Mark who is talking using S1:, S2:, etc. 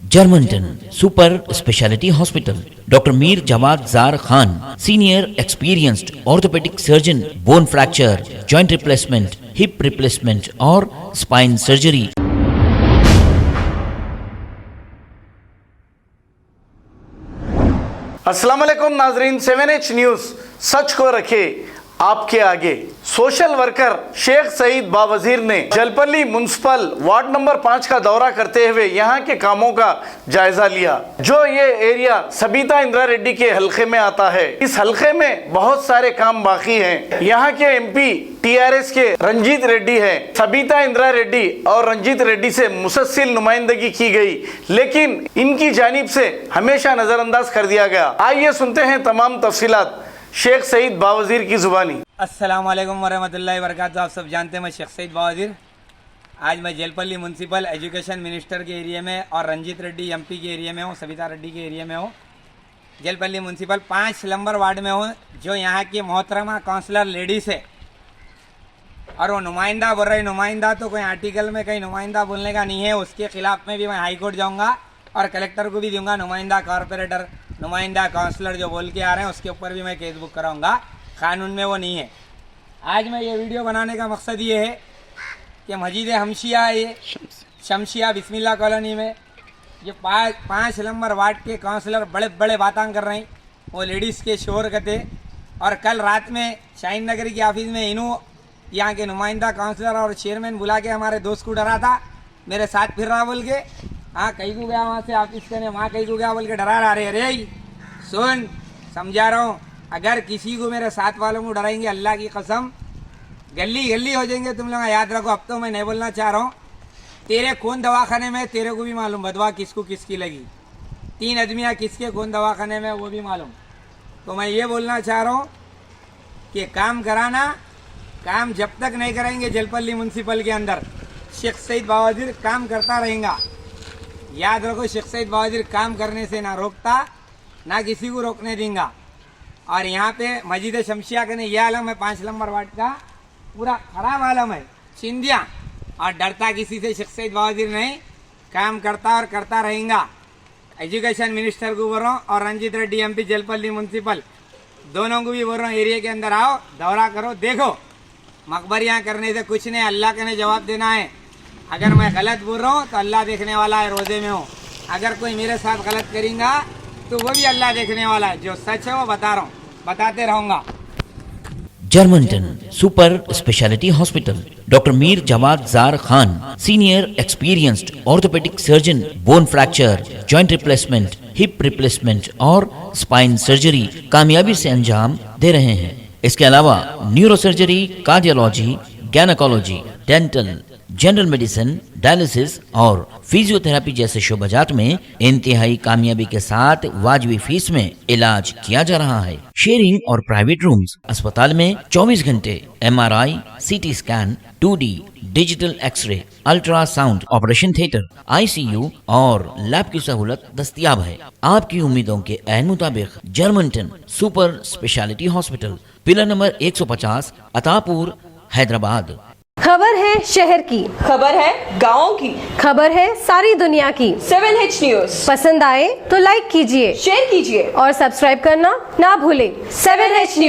S1: Germanton super speciality hospital, doctor Mir Jawad Zar Khan, senior experienced orthopaedic surgeon, bone fracture, joint replacement, hip replacement और spine surgery.
S2: अस्सलाम वालेकुम नाजरीन, 7H news सच को रखे आपके आगे। सोशल वर्कर शेख सईद बावजीर ने जलपल्ली म्युनिसिपल वार्ड नंबर 5 का दौरा करते हुए यहाँ के कामों का जायजा लिया। जो ये एरिया सबिता इंदिरा रेड्डी के हलके में आता है, इस हलके में बहुत सारे काम बाकी हैं। यहाँ के एमपी TRS के रंजीत रेड्डी है। सबिता इंदिरा रेड्डी और रंजीत रेड्डी से मुसलसल नुमाइंदगी की गई, लेकिन इनकी जानिब से हमेशा नजरअंदाज कर दिया गया। आइए सुनते हैं तमाम तफसीलात शेख सईद बावजीर की जुबानी।
S3: अस्सलाम वालेकुम वरहमतुल्लाहि वबरकातुहू। आप सब जानते हैं मैं शेख सईद बावजीर। आज मैं जलपल्ली म्युनिसिपल एजुकेशन मिनिस्टर के एरिया में और रंजीत रेड्डी MP के एरिया में हूँ, सबिता रेड्डी के एरिया में हूँ। जलपल्ली म्युनिसिपल 5 नंबर वार्ड में हूँ। जो यहाँ की मोहतरमा काउंसलर लेडीज़ है और वो नुमाइंदा बोल रहे, नुमाइंदा तो कोई आर्टिकल में कहीं नुमाइंदा बोलने का नहीं है। उसके खिलाफ में भी मैं हाई कोर्ट जाऊँगा और कलेक्टर को भी दूंगा। नुमाइंदा कॉरपोरेटर, नुमाइंदा काउंसलर जो बोल के आ रहे हैं उसके ऊपर भी मैं केस बुक कराऊंगा। कानून में वो नहीं है। आज मैं ये वीडियो बनाने का मकसद ये है कि मस्जिद हमशिया, ये शमशिया बिस्मिल्लाह कॉलोनी में ये 5 नंबर वार्ड के काउंसलर बड़े बड़े बातें कर रहे हैं। वो लेडीज़ के शोर करते। और कल रात में शाहीन नगरी के ऑफिस में इन्हों यहाँ के नुमाइंदा काउंसलर और चेयरमैन बुला के हमारे दोस्त को डरा था, मेरे साथ फिर रहा बोल के। हाँ, कहीं को गया वहाँ से ऑफिस करने, वहाँ कहीं को गया बोल के डरा रहे। अरे सुन, समझा रहा हूँ, अगर किसी को मेरे साथ वालों को डराएंगे अल्लाह की कसम गली गली हो जाएंगे तुम लोग। याद रखो, अब तो मैं नहीं बोलना चाह रहा हूँ। तेरे कौन दवाखाने में तेरे को भी मालूम, बदवा किसको किसकी लगी, 3 आदमियाँ किसके कौन दवाखाने में वो भी मालूम। तो मैं ये बोलना चाह रहा हूँ कि काम कराना, काम जब तक नहीं करेंगे जलपल्ली म्युनिसिपल के अंदर शेख सईद बावजीर काम करता रहेगा। याद रखो, शेख सईद बावजीर काम करने से ना रोकता ना किसी को रोकने देंगे। और यहाँ पे मस्जिद शमशिया का नहीं, यह आलम है 5 नंबर वार्ड का, पूरा खराब आलम है, चिंदिया। और डरता किसी से शेख सईद बावजीर नहीं, काम करता और करता रहेगा। एजुकेशन मिनिस्टर को बोल रहा हूँ और रंजीत रेड्डी MP जलपल्ली म्युनिसिपल दोनों को भी बोल रहा हूँ, एरिया के अंदर आओ, दौरा करो, देखो। मकबरियाँ करने से कुछ नहीं, अल्लाह के ने जवाब देना है। अगर मैं गलत बोल रहा हूँ तो अल्लाह देखने वाला है, रोजे में हूँ। अगर कोई मेरे साथ गलत करेगा तो वो भी अल्लाह देखने वाला है। जो सच है वो बता रहा हूँ, बताते रहूँगा।
S1: Germanten super speciality hospital, doctor Mir Jawad Zar Khan, senior experienced orthopaedic surgeon, bone fracture, joint replacement, hip replacement और स्पाइन सर्जरी कामयाबी से अंजाम दे रहे हैं। इसके अलावा neurosurgery, cardiology, gynaecology, dental, general medicine, dialysis और फिजियोथेरेपी जैसे शोबाजात में इंतहाई कामयाबी के साथ वाजिबी फीस में इलाज किया जा रहा है। शेयरिंग और प्राइवेट रूम्स, अस्पताल में 24 घंटे MRI, CT scan, 2D digital X-ray, ultrasound, operation theatre, ICU और लैब की सहूलत दस्तयाब है। आपकी उम्मीदों के ऐन मुताबिक Germanten super speciality hospital, pillar number 150, Attapur, Hyderabad.
S4: खबर है शहर की,
S5: खबर है गाँव की,
S4: खबर है सारी दुनिया की।
S5: 7H न्यूज़
S4: पसंद आए तो लाइक कीजिए,
S5: शेयर कीजिए
S4: और सब्सक्राइब करना ना भूलें।
S5: 7H news.